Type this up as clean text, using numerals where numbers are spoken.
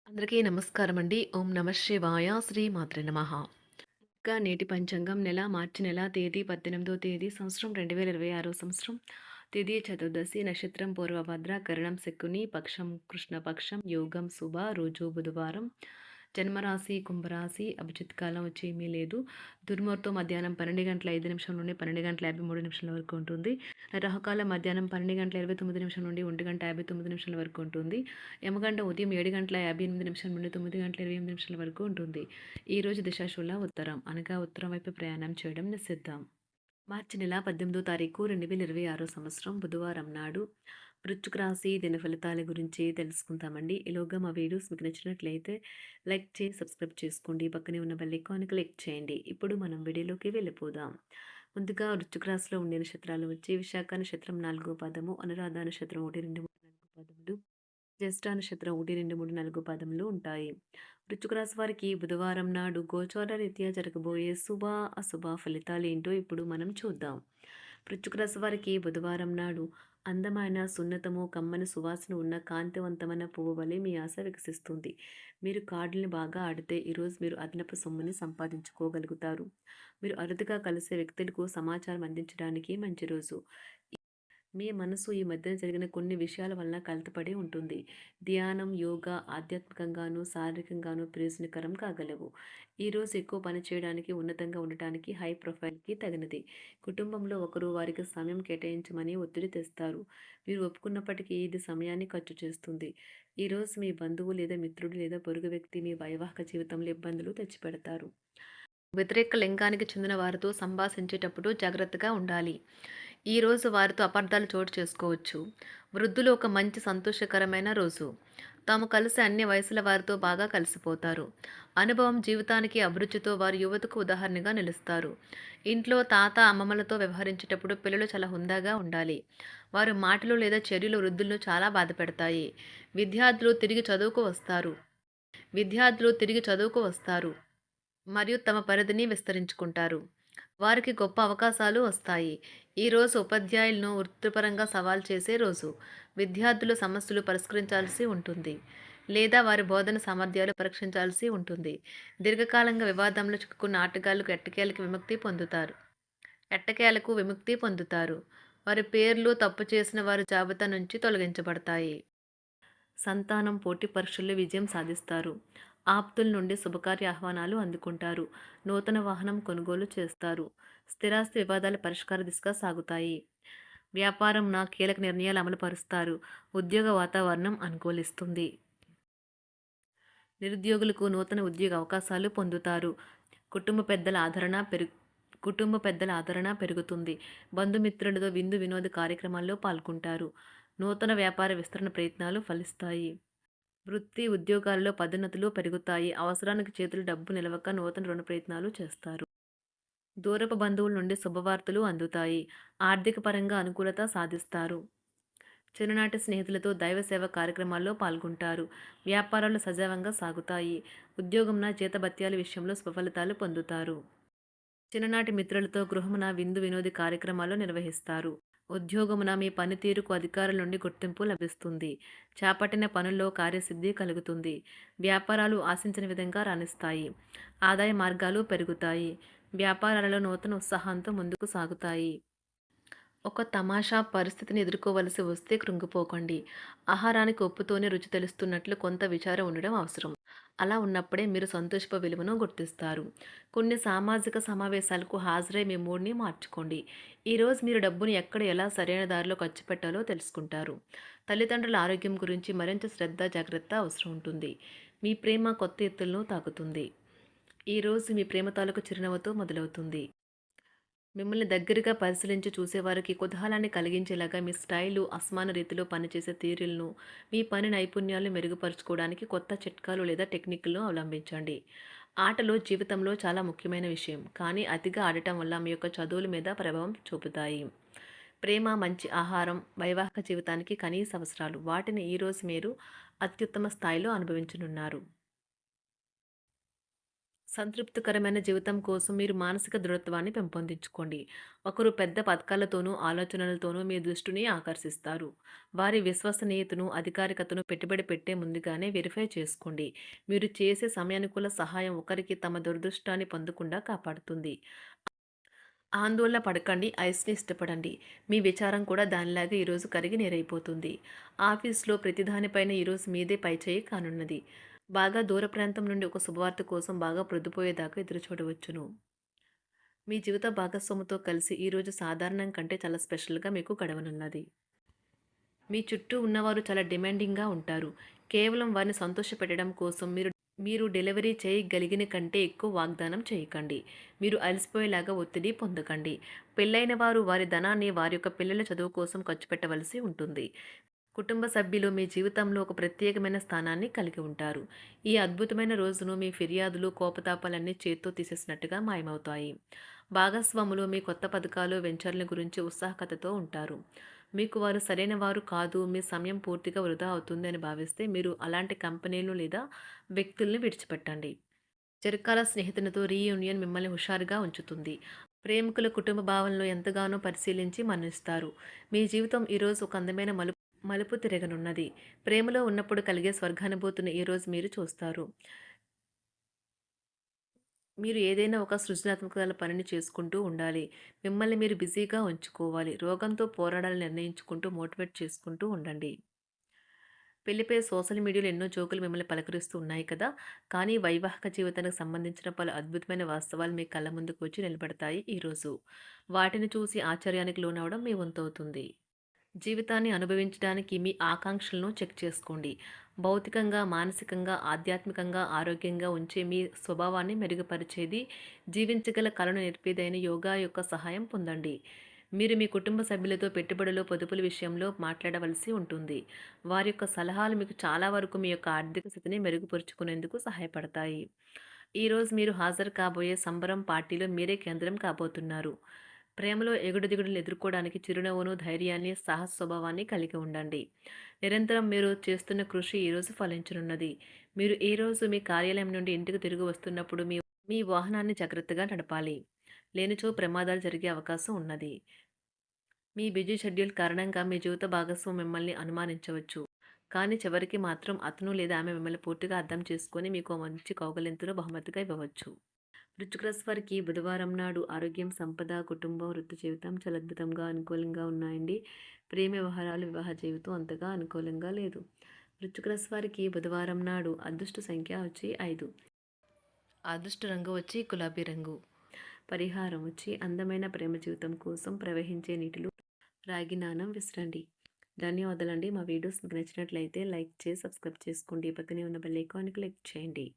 అందరికీ నమస్కారం అండి. ఓం నమ శివాయ. శ్రీ మాత్రే నమః. ఇంకా నేటి పంచాంగం నెల మార్చి నెల తేదీ 18వ తేదీ సంవత్సరం 2026 సంవత్సరం. తిథి చతుర్దశి, నక్షత్రం పూర్వభద్ర, కరణం శకుని, పక్షం కృష్ణపక్షం, యోగం శుభ, రోజు బుధవారం. జన్మరాశి కుంభరాశి. అభిజిత్ కాలం వచ్చి ఏమీ లేదు. దుర్ముహూర్తం మధ్యాహ్నం 12:05 నుండి 12:53 వరకు ఉంటుంది. రాహుకాలం మధ్యాహ్నం 12:29 నుండి 1:59 వరకు ఉంటుంది. యమగంట ఉదయం 7:58 నుండి 9:28 వరకు ఉంటుంది. ఈరోజు దిశాశూల ఉత్తరం, అనగా ఉత్తరం వైపు ప్రయాణం చేయడం నిషిద్ధం. మార్చి నెల 18వ తారీఖు 2026 సంవత్సరం బుధవారం నాడు వృశ్చిక రాశి దిన ఫలితాల గురించి తెలుసుకుందామండి. ఈలోగా మా వీడియోస్ మీకు నచ్చినట్లయితే లైక్ చేసి సబ్స్క్రైబ్ చేసుకోండి. పక్కనే ఉన్న బెల్ ఐకాన్ క్లిక్ చేయండి. ఇప్పుడు మనం వీడియోలోకి వెళ్ళిపోదాం. ముందుగా వృశ్చిక రాశిలో ఉండే నక్షత్రాలు వచ్చి విశాఖ నక్షత్రం 4వ పాదము, అనురాధ నక్షత్రం 1, 2, 3, 4 పాదములు, జ్యేష్ఠ నక్షత్రం 1, 2, 3, 4 పాదములు ఉంటాయి. వృశ్చిక రాశి వారికి బుధవారం నాడు గోచార రీత్యా జరగబోయే శుభ అశుభ ఫలితాలు ఏంటో ఇప్పుడు మనం చూద్దాం. వృశ్చిక రాశి వారికి బుధవారం నాడు అందమైన సున్నతము కమ్మని సువాసన ఉన్న కాంతివంతమైన పువ్వు వలె మీ ఆశ వికసిస్తుంది. మీరు కార్డుల్ని బాగా ఆడితే ఈరోజు మీరు అదనపు సొమ్ముని సంపాదించుకోగలుగుతారు. మీరు అరుదుగా కలిసే వ్యక్తులకు సమాచారం అందించడానికి మంచి రోజు. మీ మనసు ఈ మధ్యన జరిగిన కొన్ని విషయాల వలన కలతపడి ఉంటుంది. ధ్యానం, యోగా ఆధ్యాత్మికంగాను, శారీరకంగాను ప్రయోజనకరం కాగలవు. ఈరోజు ఎక్కువ పని చేయడానికి, ఉన్నతంగా ఉండటానికి హై ప్రొఫైల్కి తగినది. కుటుంబంలో ఒకరు వారికి సమయం కేటాయించమని ఒత్తిడి తెస్తారు. మీరు ఒప్పుకున్నప్పటికీ ఇది సమయాన్ని ఖర్చు చేస్తుంది. ఈరోజు మీ బంధువు లేదా మిత్రుడు లేదా పొరుగు వ్యక్తి మీ వైవాహిక జీవితంలో ఇబ్బందులు తెచ్చిపెడతారు. వ్యతిరేక లింగానికి చెందిన వారితో సంభాషించేటప్పుడు జాగ్రత్తగా ఉండాలి. ఈరోజు వారితో అపార్థాలు చోటు చేసుకోవచ్చు. వృద్ధులు ఒక మంచి సంతోషకరమైన రోజు. తాము కలిసి అన్ని వయసుల వారితో బాగా కలిసిపోతారు. అనుభవం జీవితానికి అభిరుచితో వారు యువతకు ఉదాహరణగా నిలుస్తారు. ఇంట్లో తాత అమ్మమ్మలతో వ్యవహరించేటప్పుడు పిల్లలు చాలా హుందాగా ఉండాలి. వారి మాటలు లేదా చర్యలు వృద్ధులను చాలా బాధపెడతాయి. విద్యార్థులు తిరిగి చదువుకు వస్తారు మరియు తమ పరిధిని విస్తరించుకుంటారు. వారికి గొప్ప అవకాశాలు వస్తాయి. ఈరోజు ఉపాధ్యాయులను వృత్తిపరంగా సవాల్ చేసే రోజు. విద్యార్థులు సమస్యలు పరిష్కరించాల్సి ఉంటుంది లేదా వారి బోధన సామర్థ్యాలు పరీక్షించాల్సి ఉంటుంది. దీర్ఘకాలంగా వివాదంలో చిక్కుకున్న ఆటగాళ్లకు ఎట్టకేలకు విముక్తి పొందుతారు. వారి పేర్లు తప్పు చేసిన వారి జాబితా నుంచి తొలగించబడతాయి. సంతానం పోటీ పరీక్షల్లో విజయం సాధిస్తారు. ఆప్తుల నుండి శుభకార్య ఆహ్వానాలు అందుకుంటారు. నూతన వాహనం కొనుగోలు చేస్తారు. స్థిరాస్తి వివాదాల పరిష్కార దిశగా సాగుతాయి. వ్యాపారం కీలక నిర్ణయాలు అమలు పరుస్తారు. ఉద్యోగ వాతావరణం అనుకూలిస్తుంది. నిరుద్యోగులకు నూతన ఉద్యోగ అవకాశాలు పొందుతారు. కుటుంబ పెద్దల ఆదరణ పెరుగుతుంది. బంధుమిత్రులతో విందు వినోద కార్యక్రమాల్లో పాల్గొంటారు. నూతన వ్యాపార విస్తరణ ప్రయత్నాలు ఫలిస్తాయి. వృత్తి ఉద్యోగాల్లో పదోన్నతులు పెరుగుతాయి. అవసరానికి చేతులు డబ్బు నిలవక నూతన రుణ ప్రయత్నాలు చేస్తారు. దూరపు బంధువుల నుండి శుభవార్తలు అందుతాయి. ఆర్థిక పరంగా అనుకూలత సాధిస్తారు. చిన్ననాటి స్నేహితులతో దైవ సేవ కార్యక్రమాల్లో పాల్గొంటారు. వ్యాపారాలు సజావంగా సాగుతాయి. ఉద్యోగంన జీతభత్యాల విషయంలో స్వఫలితాలు పొందుతారు. చిన్ననాటి మిత్రులతో గృహమున విందు వినోది కార్యక్రమాలు నిర్వహిస్తారు. ఉద్యోగమున మీ పనితీరుకు అధికారుల నుండి గుర్తింపు లభిస్తుంది. చేపట్టిన పనుల్లో కార్యసిద్ధి కలుగుతుంది. వ్యాపారాలు ఆశించిన విధంగా రాణిస్తాయి. ఆదాయ మార్గాలు పెరుగుతాయి. వ్యాపారాలలో నూతన ఉత్సాహంతో ముందుకు సాగుతాయి. ఒక తమాషా పరిస్థితిని ఎదుర్కోవలసి వస్తే కృంగిపోకండి. ఆహారానికి ఉప్పుతోనే రుచి తెలుస్తున్నట్లు కొంత విచారం ఉండడం అవసరం. అలా ఉన్నప్పుడే మీరు సంతోషపు విలువను గుర్తిస్తారు. కొన్ని సామాజిక సమావేశాలకు హాజరై మీ మూడ్ని మార్చుకోండి. ఈరోజు మీరు డబ్బుని ఎక్కడ ఎలా సరైన దారిలో ఖర్చు పెట్టాలో తెలుసుకుంటారు. తల్లిదండ్రుల ఆరోగ్యం గురించి మరింత శ్రద్ధ జాగ్రత్త అవసరం ఉంటుంది. మీ ప్రేమ కొత్త ఎత్తులను తాకుతుంది. ఈరోజు మీ ప్రేమ తాలూకు చిరునవ్వుతో మొదలవుతుంది. మిమ్మల్ని దగ్గరగా పరిశీలించి చూసేవారికి కుతూహలాన్ని కలిగించేలాగా మీ స్టైలు, అసమాన రీతిలో పనిచేసే తీరులను, మీ పని నైపుణ్యాలను మెరుగుపరుచుకోవడానికి కొత్త చిట్కాలు లేదా టెక్నిక్లను అవలంబించండి. ఆటలు జీవితంలో చాలా ముఖ్యమైన విషయం, కానీ అతిగా ఆడటం వల్ల మీ యొక్క చదువుల మీద ప్రభావం చూపుతాయి. ప్రేమ, మంచి ఆహారం, వైవాహిక జీవితానికి కనీస అవసరాలు. వాటిని ఈరోజు మీరు అత్యుత్తమ స్థాయిలో అనుభవించనున్నారు. సంతృప్తికరమైన జీవితం కోసం మీరు మానసిక దృఢత్వాన్ని పెంపొందించుకోండి. ఒకరు పెద్ద పథకాలతోనూ, ఆలోచనలతోనూ మీ దృష్టిని ఆకర్షిస్తారు. వారి విశ్వసనీయతను, అధికారికతను పెట్టుబడి పెట్టే ముందుగానే వెరిఫై చేసుకోండి. మీరు చేసే సమయానుకూల సహాయం ఒకరికి తమ దురదృష్టాన్ని పొందకుండా కాపాడుతుంది. ఆందోళన పడకండి. ఐస్‌ని ఇష్టపడండి. మీ విచారం కూడా దానిలాగే ఈరోజు కరిగి నీరైపోతుంది. ఆఫీస్‌లో ప్రతి దానిపైన ఈరోజు మీదే పైచేయి కానున్నది. బాగా దూర ప్రాంతం నుండి ఒక శుభవార్త కోసం బాగా ప్రొద్దుపోయేదాకా ఎదురుచూడవచ్చును. మీ జీవిత భాగస్వామితో కలిసి ఈరోజు సాధారణం కంటే చాలా స్పెషల్‌గా మీకు గడవనున్నది. మీ చుట్టూ ఉన్నవారు చాలా డిమాండింగ్‌గా ఉంటారు. కేవలం వారిని సంతోషపెట్టడం కోసం మీరు మీరు డెలివరీ చేయగలిగిన కంటే ఎక్కువ వాగ్దానం చేయకండి. మీరు అలసిపోయేలాగా ఒత్తిడి పొందకండి. పెళ్ళైన వారు వారి ధనాన్ని వారి యొక్క పిల్లల చదువు కోసం ఖర్చు పెట్టవలసి ఉంటుంది. కుటుంబ సభ్యులు మీ జీవితంలో ఒక ప్రత్యేకమైన స్థానాన్ని కలిగి ఉంటారు. ఈ అద్భుతమైన రోజును మీ ఫిర్యాదులు, కోపతాపాలన్నీ చేత్తో తీసేసినట్టుగా మాయమవుతాయి. భాగస్వాములు మీ కొత్త పథకాలు, వెంచర్ల గురించి ఉత్సాహకతతో ఉంటారు. మీకు వారు సరైన వారు కాదు, మీ సమయం పూర్తిగా వృధా అవుతుంది అని భావిస్తే మీరు అలాంటి కంపెనీలు లేదా వ్యక్తుల్ని విడిచిపెట్టండి. చిరకాల స్నేహితునితో రీయూనియన్ మిమ్మల్ని హుషారుగా ఉంచుతుంది. ప్రేమికుల కుటుంబ భావనలు ఎంతగానో పరిశీలించి మన్నిస్తారు. మీ జీవితం ఈరోజు ఒక అందమైన మలుపు తిరగనున్నది. ప్రేమలో ఉన్నప్పుడు కలిగే స్వర్గానుభూతిని ఈరోజు మీరు చూస్తారు. మీరు ఏదైనా ఒక సృజనాత్మక పనిని చేసుకుంటూ ఉండాలి. మిమ్మల్ని మీరు బిజీగా ఉంచుకోవాలి. రోగంతో పోరాడాలని నిర్ణయించుకుంటూ మోటివేట్ చేసుకుంటూ ఉండండి. పెళ్లిపై సోషల్ మీడియాలో ఎన్నో జోకులు మిమ్మల్ని పలకరిస్తూ ఉన్నాయి కదా! కానీ వైవాహిక జీవితానికి సంబంధించిన పలు అద్భుతమైన వాస్తవాలు మీ కళ్ళ ముందుకు వచ్చి నిలబడతాయి ఈరోజు. వాటిని చూసి ఆశ్చర్యానికి లోనవ్వడం మీ వంతవుతుంది. జీవితాన్ని అనుభవించడానికి మీ ఆకాంక్షలను చెక్ చేసుకోండి. భౌతికంగా, మానసికంగా, ఆధ్యాత్మికంగా ఆరోగ్యంగా ఉంచే మీ స్వభావాన్ని మెరుగుపరిచేది, జీవించగల కళను నేర్పేదైన యోగా యొక్క సహాయం పొందండి. మీరు మీ కుటుంబ సభ్యులతో పెట్టుబడులు, పొదుపుల విషయంలో మాట్లాడవలసి ఉంటుంది. వారి యొక్క సలహాలు మీకు చాలా వరకు మీ యొక్క ఆర్థిక స్థితిని మెరుగుపరుచుకునేందుకు సహాయపడతాయి. ఈరోజు మీరు హాజరు కాబోయే సంబరం పార్టీలో మీరే కేంద్రం కాబోతున్నారు. ప్రేమలో ఎగుడుదిగుడులను ఎదుర్కోవడానికి చిరునవ్వును, ధైర్యాన్ని, సాహస స్వభావాన్ని కలిగి ఉండండి. నిరంతరం మీరు చేస్తున్న కృషి ఈరోజు ఫలించనున్నది. మీరు ఈ రోజు మీ కార్యాలయం నుండి ఇంటికి తిరిగి వస్తున్నప్పుడు మీ మీ వాహనాన్ని జాగ్రత్తగా నడపాలి. లేనిచో ప్రమాదాలు జరిగే అవకాశం ఉన్నది. మీ బిజీ షెడ్యూల్ కారణంగా మీ జీవిత భాగస్వామి మిమ్మల్ని అనుమానించవచ్చు. కానీ చివరికి మాత్రం అతను లేదా ఆమె మిమ్మల్ని పూర్తిగా అర్థం చేసుకొని మీకు ఓ మంచి కౌగిలింతను బహుమతిగా ఇవ్వవచ్చు. వృశ్చిక రాశి వారికి బుధవారం నాడు ఆరోగ్యం, సంపద, కుటుంబం, వృత్తి జీవితం చాలా అద్భుతంగా అనుకూలంగా ఉన్నాయండి. ప్రేమ వ్యవహారాలు, వివాహ జీవితం అంతగా అనుకూలంగా లేదు. వృశ్చిక రాశి వారికి బుధవారం నాడు అదృష్ట సంఖ్య వచ్చి 5. అదృష్ట రంగు వచ్చి గులాబీ రంగు. పరిహారం వచ్చి అందమైన ప్రేమ జీవితం కోసం ప్రవహించే నీటిలో రాగి నాణం విసరండి. ధన్యవాదాలండి. మా వీడియోస్ మీకు నచ్చినట్లయితే లైక్ చేసి సబ్స్క్రైబ్ చేసుకోండి. పక్కనే ఉన్న బెల్ ఐకాన్‌ని క్లిక్ చేయండి.